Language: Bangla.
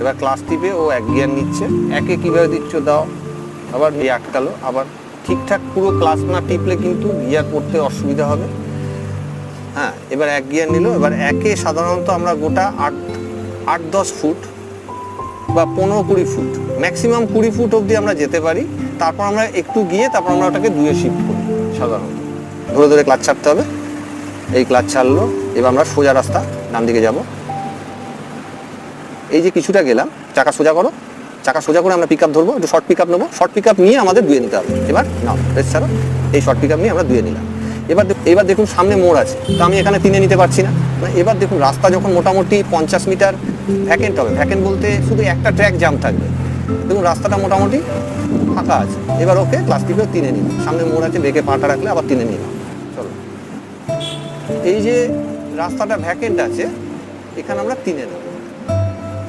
এবার ক্লাস টিপে ও 1 গিয়ার নিচ্ছে। একে কীভাবে দিচ্ছ দাও, আবার আটকালো, আবার ঠিকঠাক পুরো ক্লাস না টিপলে কিন্তু গিয়ার পড়তে অসুবিধা হবে। হ্যাঁ, এবার 1 গিয়ার নিল। এবার একে সাধারণত আমরা গোটা 8-10 ফুট বা 15-20 ফুট, ম্যাক্সিমাম 20 ফুট অবধি আমরা যেতে পারি। তারপর আমরা একটু গিয়ে তারপর আমরা ওটাকে 2-এ শিফট করি। সাধারণত ধরে ধরে ক্লাচ ছাড়তে হবে। এই ক্লাচ ছাড়লো, এবার আমরা সোজা রাস্তা ডান দিকে যাব। এই যে কিছুটা গেলাম, চাকা সোজা করো, চাকা সোজা করে আমরা পিক আপ ধরবো, একটু শর্ট পিক আপ নেবো। শর্ট পিক আপ নিয়ে আমাদের 2-এ নিতে হবে। এবার নাও রেস ছাড়ো, এই শর্ট পিক আপ নিয়ে আমরা 2-এ নিলাম। এবার দেখুন সামনে মোড় আছে, তো আমি এখানে 3-এ নিতে পারছি না। এবার দেখুন রাস্তা যখন মোটামুটি 50 মিটার ভ্যাকেন্ট হবে, ভ্যাকেন্ট বলতে শুধু একটা ট্র্যাক জাম থাকবে। দেখুন রাস্তাটা মোটামুটি ফাঁকা আছে। এবার ওকে ক্লাস টিপেও 3-এ নিলাম। সামনে মোড় আছে, ব্রেকে পাটা রাখলে আবার 3-এ নিলাম। চলো, এই যে রাস্তাটা ভ্যাকেন্ট আছে, এখানে আমরা 3-এ নেব।